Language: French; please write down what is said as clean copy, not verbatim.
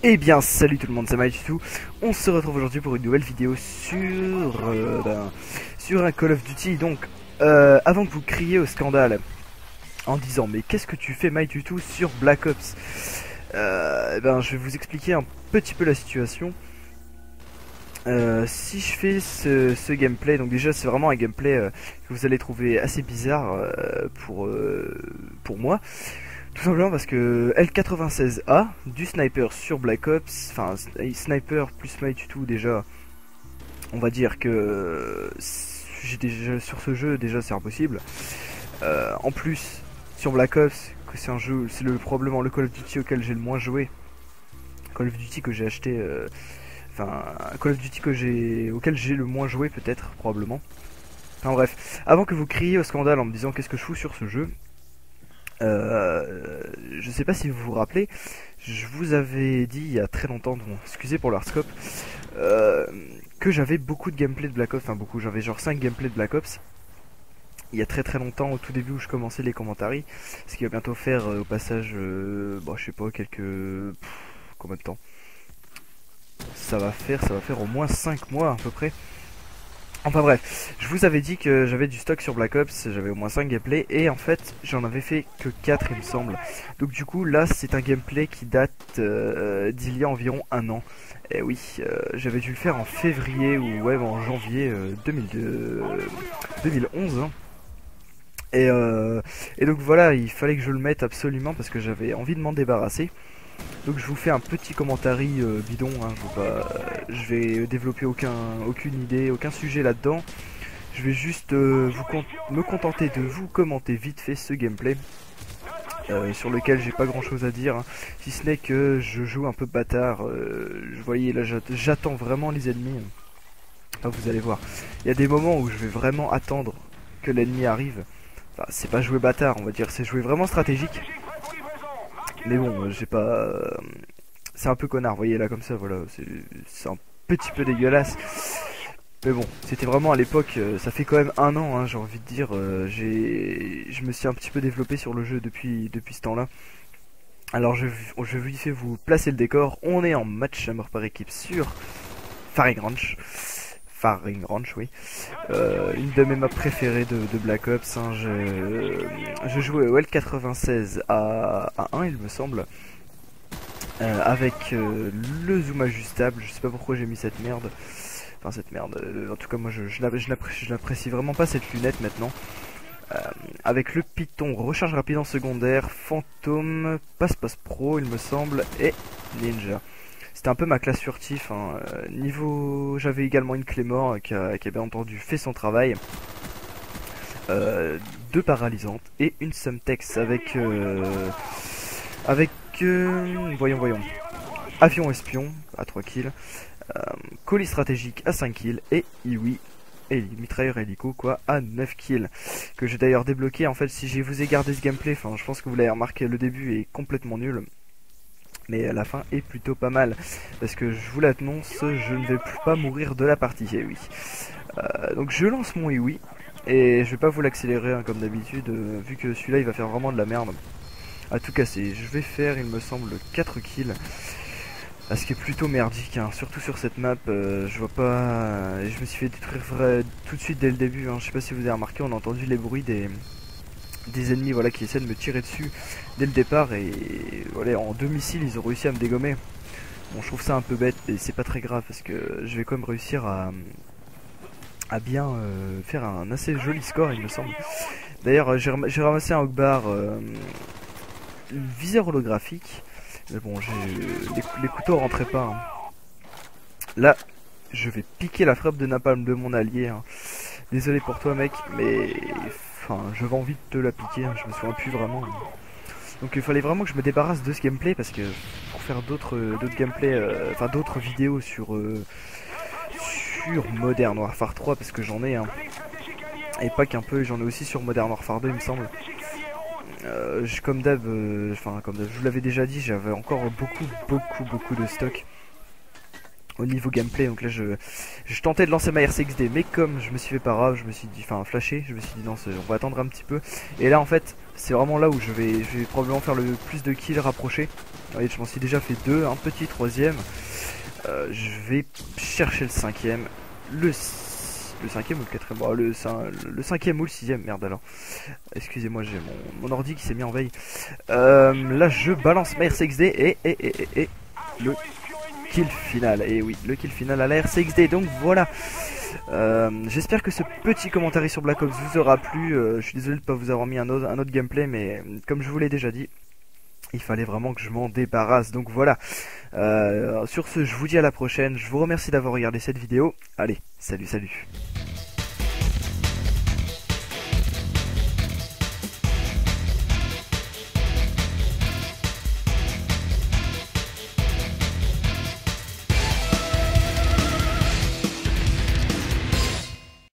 Eh bien salut tout le monde, c'est Mike2. On se retrouve aujourd'hui pour une nouvelle vidéo sur un Call of Duty. Donc avant que vous criez au scandale en disant mais qu'est-ce que tu fais Mike2 sur Black Ops, je vais vous expliquer un petit peu la situation. Si je fais ce gameplay, donc déjà c'est vraiment un gameplay que vous allez trouver assez bizarre pour moi. Tout simplement parce que L96A, du sniper sur Black Ops, enfin sniper plus Smite tout déjà, on va dire que j'ai déjà sur ce jeu déjà c'est impossible. En plus sur Black Ops, que c'est un jeu, c'est probablement le Call of Duty auquel j'ai le moins joué, Call of Duty que j'ai acheté, Call of Duty auquel j'ai le moins joué peut-être probablement. Enfin bref, avant que vous criez au scandale en me disant qu'est-ce que je fous sur ce jeu. Je sais pas si vous vous rappelez, je vous avais dit il y a très longtemps, bon, excusez pour l'hardscope, que j'avais beaucoup de gameplay de Black Ops, enfin beaucoup, j'avais genre 5 gameplays de Black Ops, il y a très longtemps, au tout début où je commençais les commentaires, ce qui va bientôt faire au passage, je sais pas, combien de temps ça va faire au moins 5 mois à peu près. Enfin bref, je vous avais dit que j'avais du stock sur Black Ops, j'avais au moins 5 gameplays et en fait j'en avais fait que 4 il me semble. Donc du coup là c'est un gameplay qui date d'il y a environ un an. Et oui, j'avais dû le faire en février ou ouais en janvier 2011. Hein. Et donc voilà, il fallait que je le mette absolument parce que j'avais envie de m'en débarrasser. Donc je vous fais un petit commentaire bidon, hein, je vais développer aucune idée, aucun sujet là-dedans. Je vais juste me contenter de vous commenter vite fait ce gameplay. Sur lequel j'ai pas grand chose à dire, hein, si ce n'est que je joue un peu bâtard. Vous voyez là j'attends vraiment les ennemis. Enfin, vous allez voir, il y a des moments où je vais vraiment attendre que l'ennemi arrive. Enfin, c'est pas jouer bâtard on va dire, c'est jouer vraiment stratégique. Mais bon, j'ai pas... c'est un peu connard, vous voyez là comme ça, voilà, c'est un petit peu dégueulasse. Mais bon, c'était vraiment à l'époque, ça fait quand même un an, hein, j'ai envie de dire, je me suis un petit peu développé sur le jeu depuis ce temps-là. Alors je vais vite fait vous placer le décor, on est en match à mort par équipe sur Firing Ranch. Firing Ranch, oui. Une de mes maps préférées de Black Ops. Hein, je jouais au L96 à 1, il me semble. Avec le zoom ajustable. Je sais pas pourquoi j'ai mis cette merde. Enfin, cette merde. En tout cas, moi, je n'apprécie vraiment pas cette lunette maintenant. Avec le Python, recharge rapide en secondaire, Fantôme, passe-passe pro, il me semble, et Ninja. C'était un peu ma classe furtif. Hein. J'avais également une Claymore qui a bien entendu fait son travail. Deux paralysantes et une Semtex voyons. Avion espion à 3 kills. Colis stratégique à 5 kills. Et Iwi. Et mitrailleur hélico quoi à 9 kills. Que j'ai d'ailleurs débloqué. En fait si je vous ai gardé ce gameplay, enfin je pense que vous l'avez remarqué, le début est complètement nul. Mais la fin est plutôt pas mal. Parce que je vous l'annonce, je ne vais pas mourir de la partie. Et oui. Donc je lance mon Iwi. Et je vais pas vous l'accélérer hein, comme d'habitude. Vu que celui-là il va faire vraiment de la merde. À tout casser. Je vais faire il me semble 4 kills. Ce qui est plutôt merdique. Hein. Surtout sur cette map. Je vois pas... je me suis fait détruire tout de suite dès le début. Hein. Je sais pas si vous avez remarqué. On a entendu les bruits des ennemis voilà, qui essaient de me tirer dessus dès le départ et voilà, en 2 missiles ils ont réussi à me dégommer. Bon je trouve ça un peu bête mais c'est pas très grave parce que je vais quand même réussir à bien faire un assez joli score il me semble. D'ailleurs j'ai ramassé un Hogbar viseur holographique mais bon les couteaux rentraient pas. Hein. Là je vais piquer la frappe de napalm de mon allié. Hein. Désolé pour toi mec mais... Enfin, j'avais envie de te la piquer, hein, je me souviens plus vraiment. Donc il fallait vraiment que je me débarrasse de ce gameplay parce que pour faire d'autres gameplays, d'autres vidéos sur Modern Warfare 3 parce que j'en ai hein. Et pas qu'un peu, j'en ai aussi sur Modern Warfare 2 il me semble. Comme d'hab, je vous l'avais déjà dit, j'avais encore beaucoup de stock au niveau gameplay. Donc là je tentais de lancer ma RCXD mais comme je me suis fait pas grave, je me suis dit, flashé, je me suis dit non on va attendre un petit peu. Et là en fait C'est vraiment là où je vais probablement faire le plus de kills rapprochés. Vous voyez, je m'en suis déjà fait 2, un petit troisième. Je vais chercher le cinquième. Le cinquième ou le quatrième, bon, le cinquième ou le sixième, merde alors. Excusez-moi, j'ai mon ordi qui s'est mis en veille. Là, je balance ma RCXD et le kill final. Et oui, le kill final à la RCXD. Donc voilà. J'espère que ce petit commentaire sur Black Ops vous aura plu. Je suis désolé de ne pas vous avoir mis un autre gameplay, mais comme je vous l'ai déjà dit, il fallait vraiment que je m'en débarrasse. Donc voilà. Sur ce, je vous dis à la prochaine. Je vous remercie d'avoir regardé cette vidéo. Allez, salut.